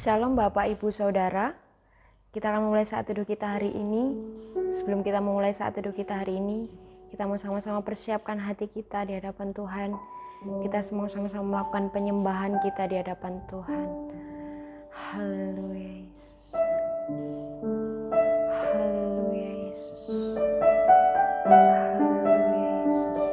Shalom Bapak Ibu Saudara, kita akan mulai saat teduh kita hari ini. Sebelum kita memulai saat teduh kita hari ini, kita mau sama-sama persiapkan hati kita di hadapan Tuhan. Kita semua sama-sama melakukan penyembahan kita di hadapan Tuhan. Haleluya Yesus. Haleluya Yesus. Haleluya Yesus.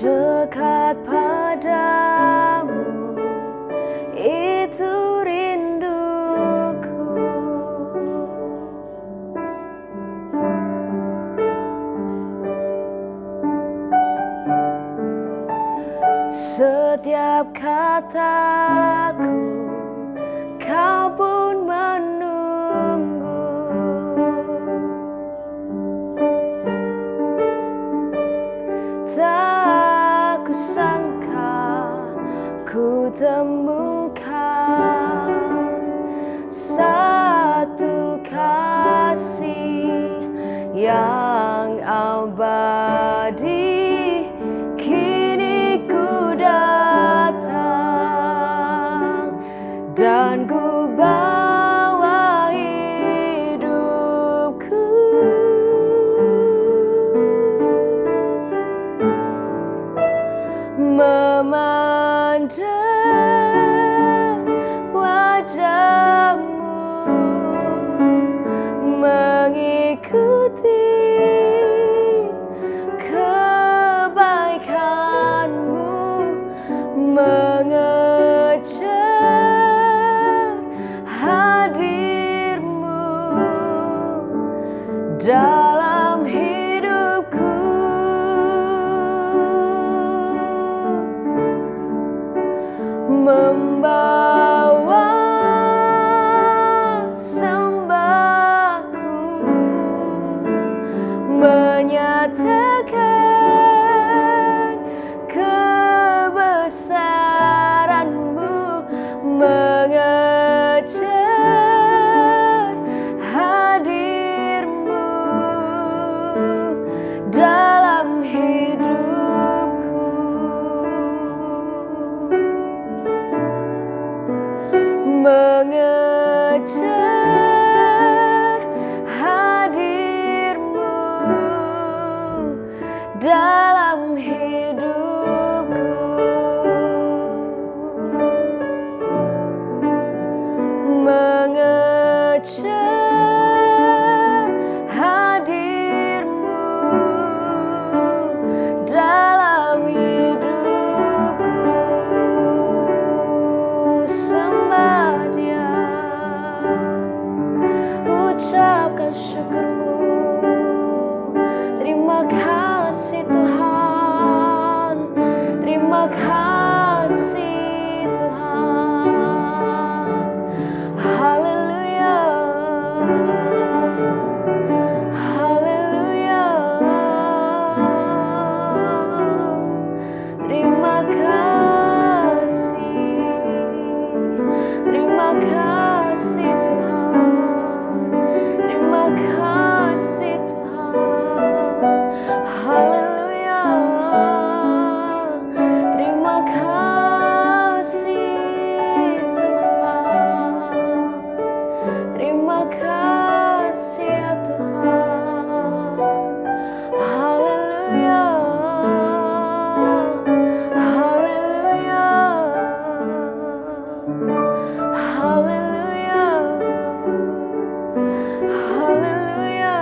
Dekat padamu, itu rinduku. Setiap kataku, kau pun menunggu. Tak kusangka ku temukan satu kasih yang abadi. Kini ku datang dan ku bawa hidupku. Memandang wajahmu, mengikuti kebaikanmu, mengejar hadirmu dalam hidupku. Membawa sembahku, menyatakan kebesaranmu, mengejar hadirmu dalam hidupku. Mengejar hadirmu dalam hidupku. Mengejar hadirmu dalam hidupku. Ucapkan syukurmu. Terima kasih Tuhan. Terima kasih Tuhan. Haleluya. Haleluya. Terima kasih. Terima kasih Tuhan. Terima kasih Tuhan. Haleluya. Terima kasih Tuhan. Terima kasih ya Tuhan. Haleluya. Haleluya. Haleluya. Haleluya.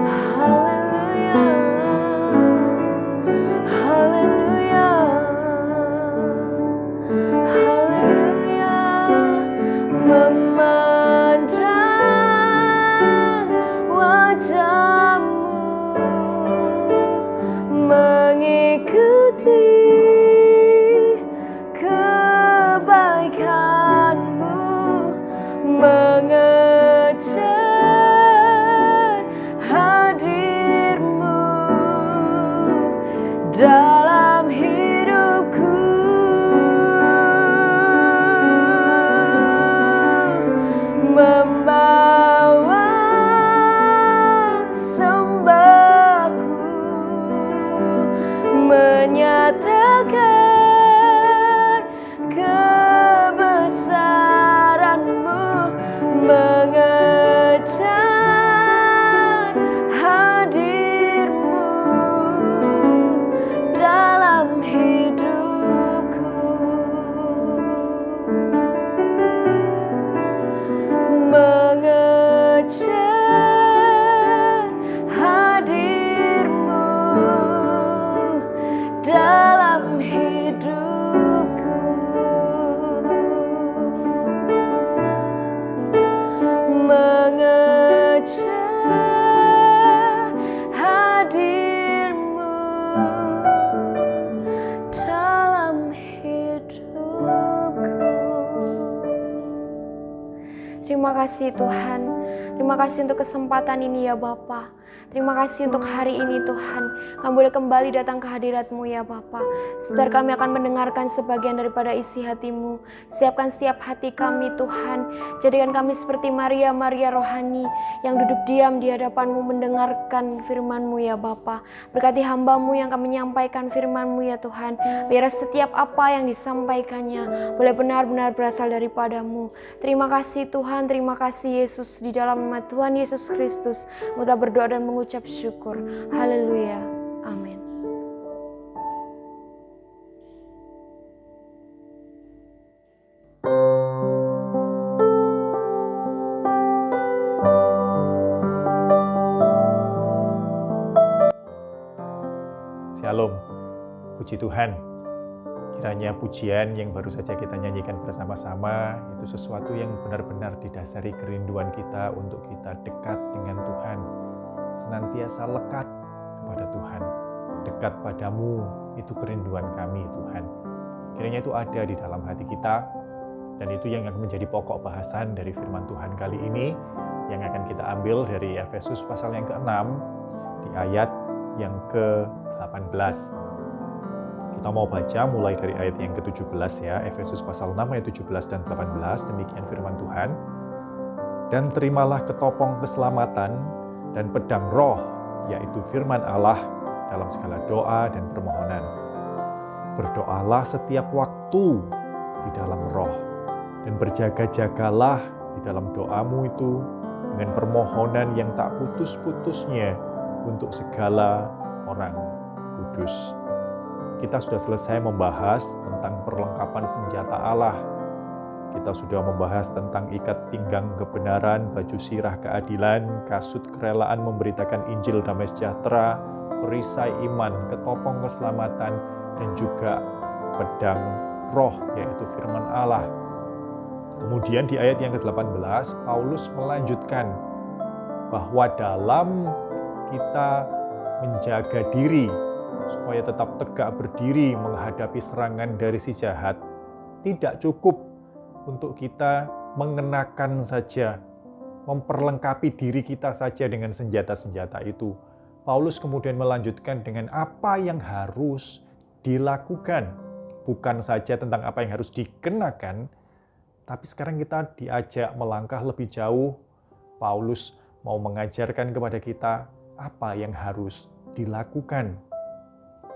Haleluya. Haleluya. Haleluya. Terima kasih Tuhan. Terima kasih untuk kesempatan ini ya Bapa. Terima kasih untuk hari ini Tuhan. Kami boleh kembali datang ke hadirat-Mu ya Bapa. Sebentar kami akan mendengarkan sebagian daripada isi hati-Mu. Siapkan setiap hati kami Tuhan. Jadikan kami seperti Maria rohani yang duduk diam di hadapan-Mu mendengarkan firman-Mu ya Bapa. Berkati hamba-Mu yang akan menyampaikan firman-Mu ya Tuhan. Biar setiap apa yang disampaikannya boleh benar-benar berasal daripada-Mu. Terima kasih Tuhan, terima kasih Yesus. Di dalam nama Tuhan Yesus Kristus, kita berdoa dan mengucap syukur. Haleluya. Amin. Shalom, puji Tuhan. Kiranya pujian yang baru saja kita nyanyikan bersama-sama itu sesuatu yang benar-benar didasari kerinduan kita untuk kita dekat dengan Tuhan. Senantiasa lekat kepada Tuhan. Dekat padamu, itu kerinduan kami Tuhan. Kiranya itu ada di dalam hati kita, dan itu yang akan menjadi pokok bahasan dari firman Tuhan kali ini, yang akan kita ambil dari Efesus pasal yang ke-6, di ayat yang ke-18. Kita mau baca mulai dari ayat yang ke-17 ya, Efesus pasal 6 ayat 17 dan 18, demikian firman Tuhan. Dan terimalah ketopong keselamatan dan pedang roh, yaitu firman Allah, dalam segala doa dan permohonan. Berdoalah setiap waktu di dalam roh, dan berjaga-jagalah di dalam doamu itu dengan permohonan yang tak putus-putusnya untuk segala orang kudus. Kita sudah selesai membahas tentang perlengkapan senjata Allah. Kita sudah membahas tentang ikat pinggang kebenaran, baju sirah keadilan, kasut kerelaan memberitakan Injil damai sejahtera, perisai iman, ketopong keselamatan, dan juga pedang roh, yaitu firman Allah. Kemudian di ayat yang ke-18, Paulus melanjutkan bahwa dalam kita menjaga diri supaya tetap tegak berdiri menghadapi serangan dari si jahat, tidak cukup untuk kita mengenakan saja, memperlengkapi diri kita saja dengan senjata-senjata itu. Paulus kemudian melanjutkan dengan apa yang harus dilakukan. Bukan saja tentang apa yang harus dikenakan, tapi sekarang kita diajak melangkah lebih jauh. Paulus mau mengajarkan kepada kita apa yang harus dilakukan.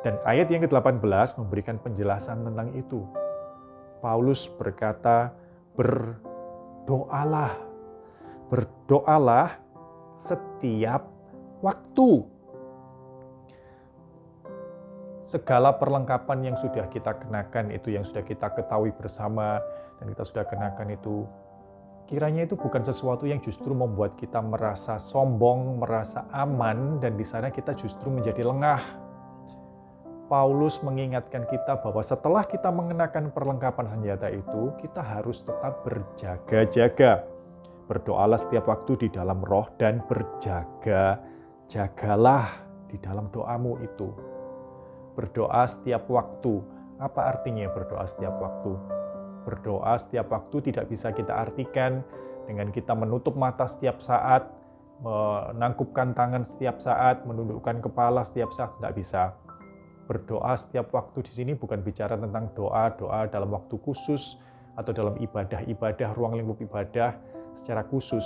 Dan ayat yang ke-18 memberikan penjelasan tentang itu. Paulus berkata, berdoalah. Berdoalah setiap waktu. Segala perlengkapan yang sudah kita kenakan itu, yang sudah kita ketahui bersama, dan kita sudah kenakan itu, kiranya itu bukan sesuatu yang justru membuat kita merasa sombong, merasa aman, dan di sana kita justru menjadi lengah. Paulus mengingatkan kita bahwa setelah kita mengenakan perlengkapan senjata itu, kita harus tetap berjaga-jaga. Berdoalah setiap waktu di dalam roh dan berjaga-jagalah di dalam doamu itu. Berdoa setiap waktu. Apa artinya berdoa setiap waktu? Berdoa setiap waktu tidak bisa kita artikan dengan kita menutup mata setiap saat, menangkupkan tangan setiap saat, menundukkan kepala setiap saat, tidak bisa. Berdoa setiap waktu di sini bukan bicara tentang doa-doa dalam waktu khusus atau dalam ibadah-ibadah, ruang lingkup ibadah secara khusus.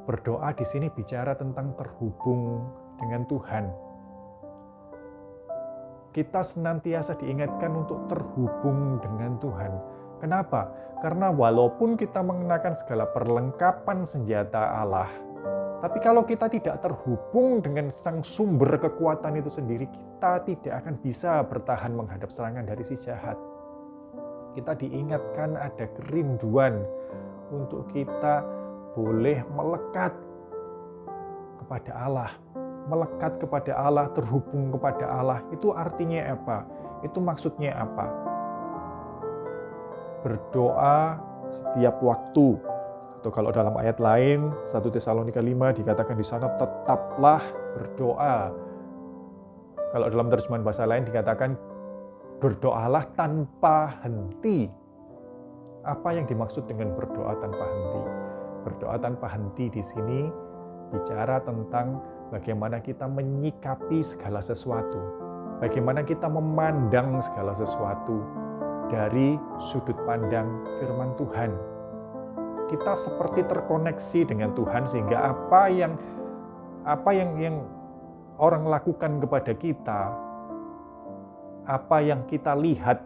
Berdoa di sini bicara tentang terhubung dengan Tuhan. Kita senantiasa diingatkan untuk terhubung dengan Tuhan. Kenapa? Karena walaupun kita mengenakan segala perlengkapan senjata Allah, tapi kalau kita tidak terhubung dengan sang sumber kekuatan itu sendiri, kita tidak akan bisa bertahan menghadap serangan dari si jahat. Kita diingatkan ada kerinduan untuk kita boleh melekat kepada Allah. Melekat kepada Allah, terhubung kepada Allah. Itu artinya apa? Itu maksudnya apa? Berdoa setiap waktu. Atau kalau dalam ayat lain, 1 Tesalonika 5 dikatakan di sana, tetaplah berdoa. Kalau dalam terjemahan bahasa lain dikatakan, berdoalah tanpa henti. Apa yang dimaksud dengan berdoa tanpa henti? Berdoa tanpa henti di sini bicara tentang bagaimana kita menyikapi segala sesuatu, bagaimana kita memandang segala sesuatu dari sudut pandang firman Tuhan. Kita seperti terkoneksi dengan Tuhan sehingga apa yang orang lakukan kepada kita, apa yang kita lihat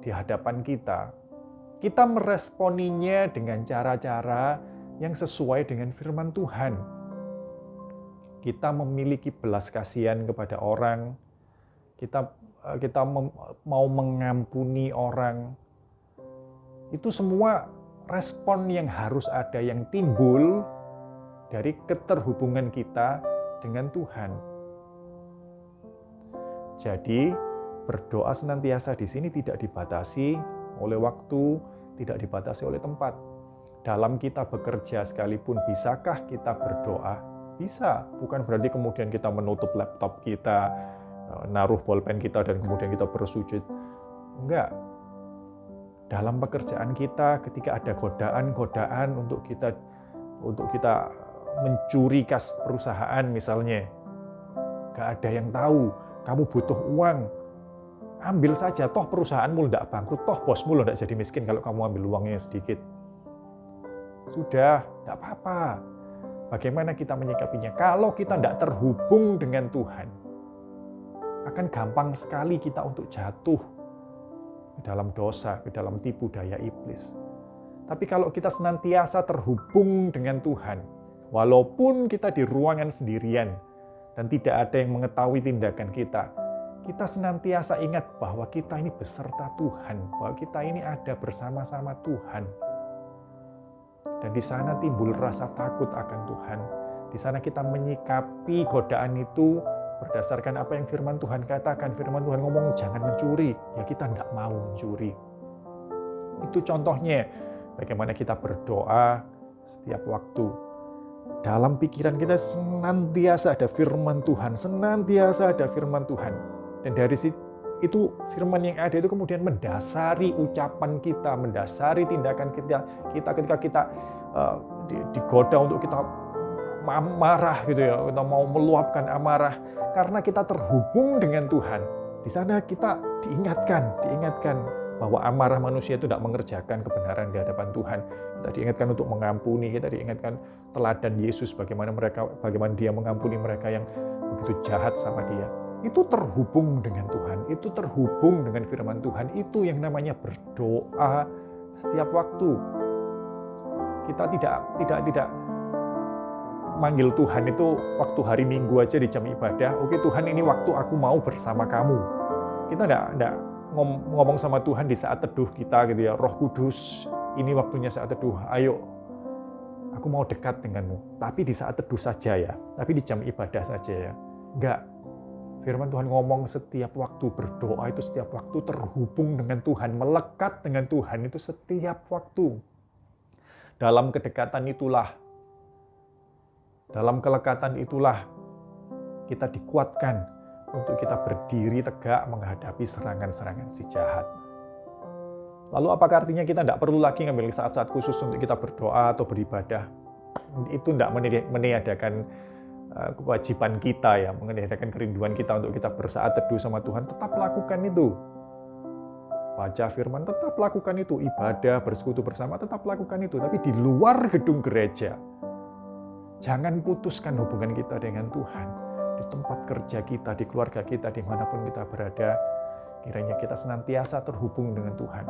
di hadapan kita meresponinya dengan cara-cara yang sesuai dengan firman Tuhan. Kita memiliki belas kasihan kepada orang, kita mau mengampuni orang. Itu semua respon yang harus ada, yang timbul dari keterhubungan kita dengan Tuhan. Jadi, berdoa senantiasa di sini tidak dibatasi oleh waktu, tidak dibatasi oleh tempat. Dalam kita bekerja sekalipun, bisakah kita berdoa? Bisa, bukan berarti kemudian kita menutup laptop kita, naruh bolpen kita, dan kemudian kita bersujud. Enggak. Dalam pekerjaan kita, ketika ada godaan-godaan untuk kita mencuri kas perusahaan misalnya, enggak ada yang tahu, kamu butuh uang, ambil saja, toh perusahaanmu tidak bangkrut, toh bosmu tidak jadi miskin kalau kamu ambil uangnya sedikit. Sudah, tidak apa-apa. Bagaimana kita menyikapinya? Kalau kita tidak terhubung dengan Tuhan, akan gampang sekali kita untuk jatuh ke dalam dosa, ke dalam tipu daya iblis. Tapi kalau kita senantiasa terhubung dengan Tuhan, walaupun kita di ruangan sendirian dan tidak ada yang mengetahui tindakan kita senantiasa ingat bahwa kita ini beserta Tuhan, bahwa kita ini ada bersama-sama Tuhan. Dan di sana timbul rasa takut akan Tuhan. Di sana kita menyikapi godaan itu berdasarkan apa yang firman Tuhan katakan. Firman Tuhan ngomong jangan mencuri, ya kita tidak mau mencuri. Itu contohnya bagaimana kita berdoa setiap waktu. Dalam pikiran kita senantiasa ada firman Tuhan, senantiasa ada firman Tuhan. Dan dari itu firman yang ada itu kemudian mendasari ucapan kita, mendasari tindakan kita ketika kita digoda untuk kita marah gitu ya, kita mau meluapkan amarah karena kita terhubung dengan Tuhan. Di sana kita diingatkan bahwa amarah manusia itu tidak mengerjakan kebenaran di hadapan Tuhan. Kita diingatkan untuk mengampuni, kita diingatkan teladan Yesus bagaimana dia mengampuni mereka yang begitu jahat sama dia. Itu terhubung dengan Tuhan, itu terhubung dengan firman Tuhan, itu yang namanya berdoa setiap waktu. Kita tidak manggil Tuhan itu waktu hari Minggu aja di jam ibadah. Oke Tuhan, ini waktu aku mau bersama kamu. Kita tidak ngomong sama Tuhan di saat teduh kita gitu ya. Roh Kudus, ini waktunya saat teduh. Ayo, aku mau dekat denganmu. Tapi di saat teduh saja ya. Tapi di jam ibadah saja ya. Enggak. Firman Tuhan ngomong setiap waktu berdoa itu setiap waktu terhubung dengan Tuhan, melekat dengan Tuhan itu setiap waktu. Dalam kedekatan itulah, dalam kelekatan itulah kita dikuatkan untuk kita berdiri tegak menghadapi serangan-serangan si jahat. Lalu apakah artinya kita tidak perlu lagi ngambil saat-saat khusus untuk kita berdoa atau beribadah? Itu tidak meniadakan kewajiban kita ya, meniadakan kerinduan kita untuk kita bersaat teduh sama Tuhan. Tetap lakukan itu. Baca firman, tetap lakukan itu. Ibadah, bersekutu bersama, tetap lakukan itu. Tapi di luar gedung gereja, jangan putuskan hubungan kita dengan Tuhan. Di tempat kerja kita, di keluarga kita, dimanapun kita berada, kiranya kita senantiasa terhubung dengan Tuhan.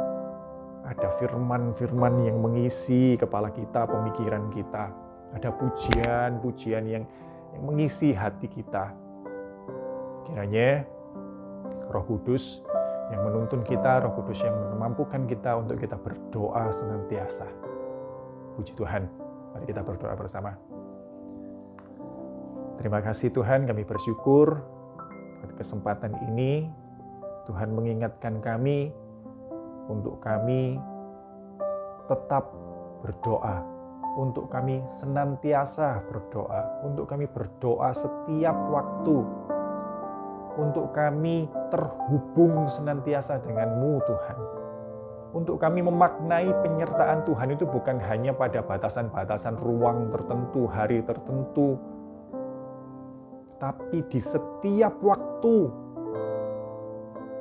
Ada firman-firman yang mengisi kepala kita, pemikiran kita. Ada pujian-pujian yang mengisi hati kita. Kiranya Roh Kudus yang menuntun kita, Roh Kudus yang memampukan kita untuk kita berdoa senantiasa. Puji Tuhan. Mari kita berdoa bersama. Terima kasih Tuhan, kami bersyukur pada kesempatan ini Tuhan mengingatkan kami untuk kami tetap berdoa, untuk kami senantiasa berdoa, untuk kami berdoa setiap waktu, untuk kami terhubung senantiasa dengan-Mu Tuhan. untuk kami memaknai penyertaan Tuhan itu bukan hanya pada batasan-batasan ruang tertentu, hari tertentu, tapi di setiap waktu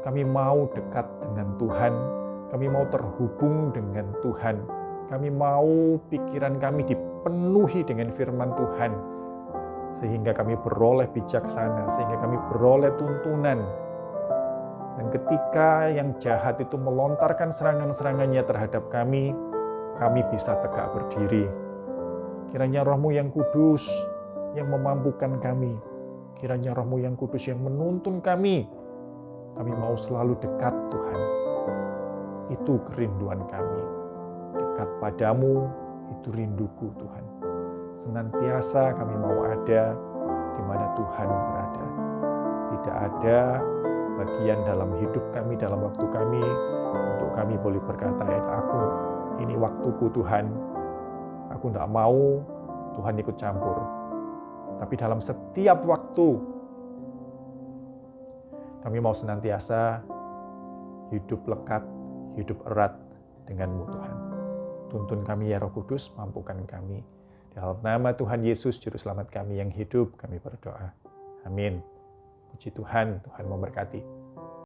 kami mau dekat dengan Tuhan, kami mau terhubung dengan Tuhan, kami mau pikiran kami dipenuhi dengan firman Tuhan, sehingga kami beroleh bijaksana, sehingga kami beroleh tuntunan. Dan ketika yang jahat itu melontarkan serangan-serangannya terhadap kami bisa tegak berdiri. Kiranya Roh-Mu yang kudus yang memampukan kami, kiranya Roh-Mu yang kudus yang menuntun kami mau selalu dekat Tuhan. Itu kerinduan kami. Dekat padamu, itu rinduku Tuhan. Senantiasa kami mau ada di mana Tuhan berada. Tidak ada bagian dalam hidup kami, dalam waktu kami, untuk kami boleh berkata, ini waktuku Tuhan, aku tidak mau Tuhan ikut campur. Tapi dalam setiap waktu, kami mau senantiasa hidup lekat, hidup erat dengan-Mu Tuhan. Tuntun kami ya Roh Kudus, mampukan kami. Dalam nama Tuhan Yesus, Juru Selamat kami yang hidup, kami berdoa. Amin. Puji Tuhan, Tuhan memberkati.